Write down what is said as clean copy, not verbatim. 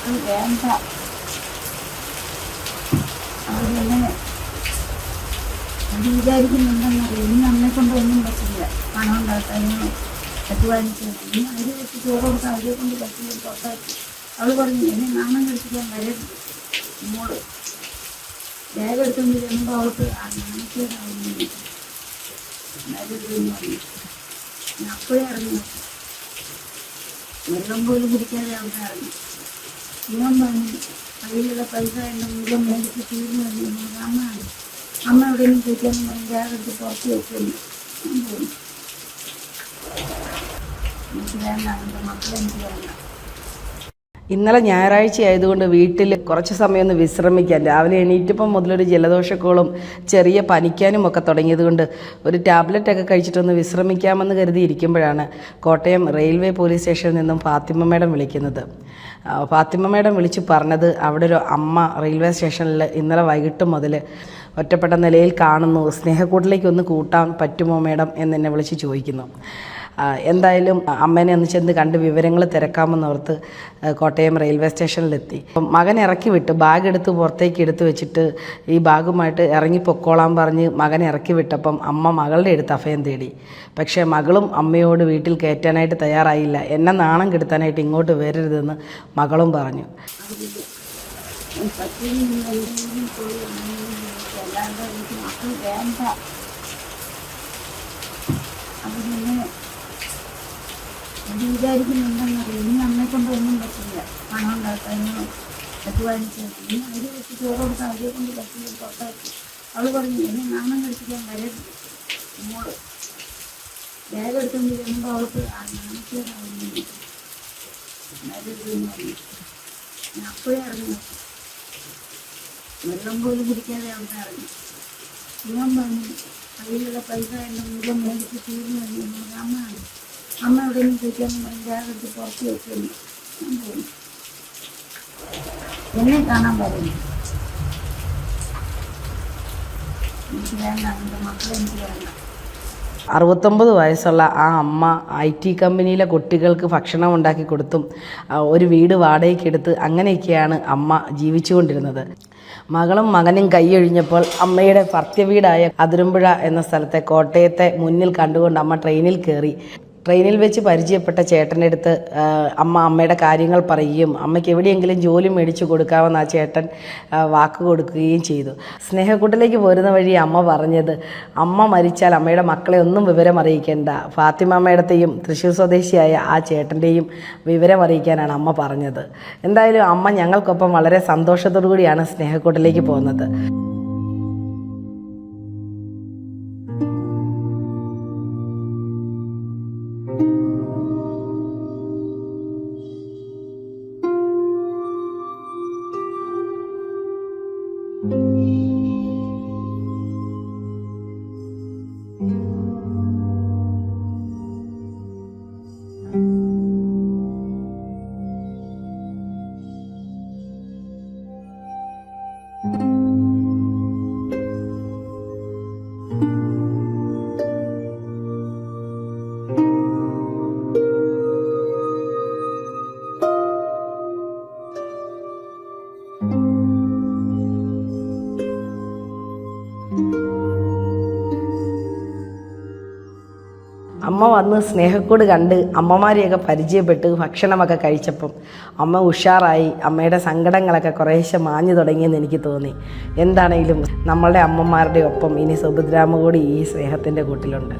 മക്കൾ വേണ്ട. അവരെന്നെ വിചാരിക്കുന്നുണ്ടെന്നറിയാം. ഇനി നമ്മളെ കൊണ്ടൊന്നും പറ്റില്ല. പണം ഉണ്ടാക്കാനോ അധ്വാനിക്കാനോ ഇനി അവര് വെച്ച് ചോറ് കൊടുക്കാൻ അവരെ കൊണ്ട് പറ്റില്ല. തൊട്ടാക്കി അവൾ പറഞ്ഞു എന്നെ നാണം കഴിപ്പിക്കാൻ വരരുത്. മോള് ബാഗ് എടുത്തുകൊണ്ട് ചെല്ലുമ്പോൾ അവൾക്ക് നാണക്കേടാവുന്നു. ഞാൻ അപ്പോഴേ ഇറങ്ങി. വെള്ളം പോലും കുടിക്കാതെ അവിടെ ഇറങ്ങി. ഇവൻ പറഞ്ഞു കയ്യിലുള്ള പൈസ എൻ്റെ മുഴുവൻ മേടിച്ച് തീർന്നു കഴിഞ്ഞു. അമ്മ എവിടെയെങ്കിലും ചോദിക്കാമെന്ന് പറഞ്ഞ് ബാഗ് എടുത്ത് പുറത്ത് വെക്കുന്നു. ഞാൻ പോയി. എനിക്ക് വേണ്ട, എൻ്റെ മക്കളെനിക്ക് വേണ്ട. ഇന്നലെ ഞായറാഴ്ച ആയതുകൊണ്ട് വീട്ടിൽ കുറച്ച് സമയം ഒന്ന് വിശ്രമിക്കാൻ, രാവിലെ എണീറ്റപ്പം മുതലൊരു ജലദോഷക്കോളും ചെറിയ പനിക്കാനും ഒക്കെ തുടങ്ങിയതുകൊണ്ട് ഒരു ടാബ്ലറ്റൊക്കെ കഴിച്ചിട്ടൊന്ന് വിശ്രമിക്കാമെന്ന് കരുതി ഇരിക്കുമ്പോഴാണ് കോട്ടയം റെയിൽവേ പോലീസ് സ്റ്റേഷനിൽ നിന്നും ഫാത്തിമ മേഡം വിളിക്കുന്നത്. ഫാത്തിമ മേഡം വിളിച്ച് പറഞ്ഞത് അവിടെ ഒരു അമ്മ റെയിൽവേ സ്റ്റേഷനിൽ ഇന്നലെ വൈകിട്ട് മുതൽ ഒറ്റപ്പെട്ട നിലയിൽ കാണുന്നു, സ്നേഹക്കൂട്ടിലേക്ക് ഒന്ന് കൂട്ടാൻ പറ്റുമോ മേഡം എന്നെ വിളിച്ച് ചോദിക്കുന്നു. എന്തായാലും അമ്മേനെ ഒന്ന് ചെന്ന് കണ്ട് വിവരങ്ങൾ തിരക്കാമെന്നോർത്ത് കോട്ടയം റെയിൽവേ സ്റ്റേഷനിലെത്തി. മകൻ ഇറക്കി വിട്ട് ബാഗ് എടുത്ത് പുറത്തേക്ക് എടുത്ത് വെച്ചിട്ട് ഈ ബാഗുമായിട്ട് ഇറങ്ങി പൊക്കോളാൻ പറഞ്ഞ് മകൻ ഇറക്കി വിട്ടപ്പം അമ്മ മകളുടെ അടുത്ത് അഭയം തേടി. പക്ഷേ മകളും അമ്മയോട് വീട്ടിൽ കയറ്റാനായിട്ട് തയ്യാറായില്ല. എന്നെ നാണം കെടുത്താനായിട്ട് ഇങ്ങോട്ട് വരരുതെന്ന് മകളും പറഞ്ഞു. മക്കൾ വേണ്ട. അത് വിചാരിക്കുന്നുണ്ടെന്നറിയാം. ഇനി നമ്മളെ കൊണ്ടൊന്നും പറ്റില്ല. പണം ഉണ്ടാക്കാനോ അധ്വാനിക്കാനോ ഇനി അവര് വെച്ച് ചോറ് കൊടുക്കാൻ അവരെ കൊണ്ട് പറ്റില്ല. തൊട്ടാക്കി അവൾ പറഞ്ഞു എന്നെ നാണം കഴിപ്പിക്കാൻ വരരുത്. മോള് ബാഗ് എടുത്തുകൊണ്ട് ചെല്ലുമ്പോൾ അവൾക്ക് നാണക്കേടാവുന്നു. ഞാൻ അപ്പോഴേ ഇറങ്ങി. വെള്ളം പോലും കുടിക്കാതെ അവിടെ ഇറങ്ങി. ഇവൻ പറഞ്ഞു കയ്യിലുള്ള പൈസ എൻ്റെ മുഴുവൻ മേടിച്ച് തീർന്നു കഴിഞ്ഞു. അമ്മ എവിടെയെങ്കിലും ചോദിക്കാമെന്ന് പറഞ്ഞ് ബാഗ് എടുത്ത് പുറത്ത് വെക്കുന്നു. ഞാൻ പോയി. എന്നെ കാണാൻ പറയുന്നു. എനിക്ക് വേണ്ട, എൻ്റെ മക്കളെനിക്ക് വേണ്ട. 69 വയസ്സുള്ള ആ അമ്മ IT കമ്പനിയിലെ കുട്ടികൾക്ക് ഭക്ഷണം ഉണ്ടാക്കി കൊടുത്തും ഒരു വീട് വാടകയ്ക്കെടുത്ത് അങ്ങനെയൊക്കെയാണ് അമ്മ ജീവിച്ചുകൊണ്ടിരുന്നത്. മകളും മകനും കൈയൊഴിഞ്ഞപ്പോൾ അമ്മയുടെ ഭർത്തൃവീടായ അതിരമ്പുഴ എന്ന സ്ഥലത്തെ കോട്ടയത്തെ മുന്നിൽ കണ്ടുകൊണ്ട് അമ്മ ട്രെയിനിൽ കയറി. ട്രെയിനിൽ വെച്ച് പരിചയപ്പെട്ട ചേട്ടൻ്റെ അടുത്ത് അമ്മയുടെ കാര്യങ്ങൾ പറയുകയും അമ്മയ്ക്ക് എവിടെയെങ്കിലും ജോലി മേടിച്ചു കൊടുക്കാമെന്ന് ആ ചേട്ടൻ വാക്ക് കൊടുക്കുകയും ചെയ്തു. സ്നേഹക്കൂട്ടിലേക്ക് പോരുന്ന വഴി അമ്മ പറഞ്ഞത്, അമ്മ മരിച്ചാൽ അമ്മയുടെ മക്കളെ ഒന്നും വിവരം അറിയിക്കേണ്ട, ഫാത്തിമ മേഡത്തെയും തൃശ്ശൂർ സ്വദേശിയായ ആ ചേട്ടൻ്റെയും വിവരം അറിയിക്കാനാണ് അമ്മ പറഞ്ഞത്. എന്തായാലും അമ്മ ഞങ്ങൾക്കൊപ്പം വളരെ സന്തോഷത്തോടു കൂടിയാണ് സ്നേഹക്കൂട്ടിലേക്ക് പോകുന്നത്. അമ്മ വന്ന് സ്നേഹക്കൂട് കണ്ട് അമ്മമാരെയൊക്കെ പരിചയപ്പെട്ട് ഭക്ഷണമൊക്കെ കഴിച്ചപ്പം അമ്മ ഉഷാറായി. അമ്മയുടെ സങ്കടങ്ങളൊക്കെ കുറേശ്ശെ മാഞ്ഞു തുടങ്ങിയെന്ന് എനിക്ക് തോന്നി. എന്താണെങ്കിലും നമ്മളുടെ അമ്മമാരുടെ ഒപ്പം ഇനി സുഭദ്രാമ്മ കൂടി ഈ സ്നേഹത്തിൻ്റെ കൂട്ടിലുണ്ട്.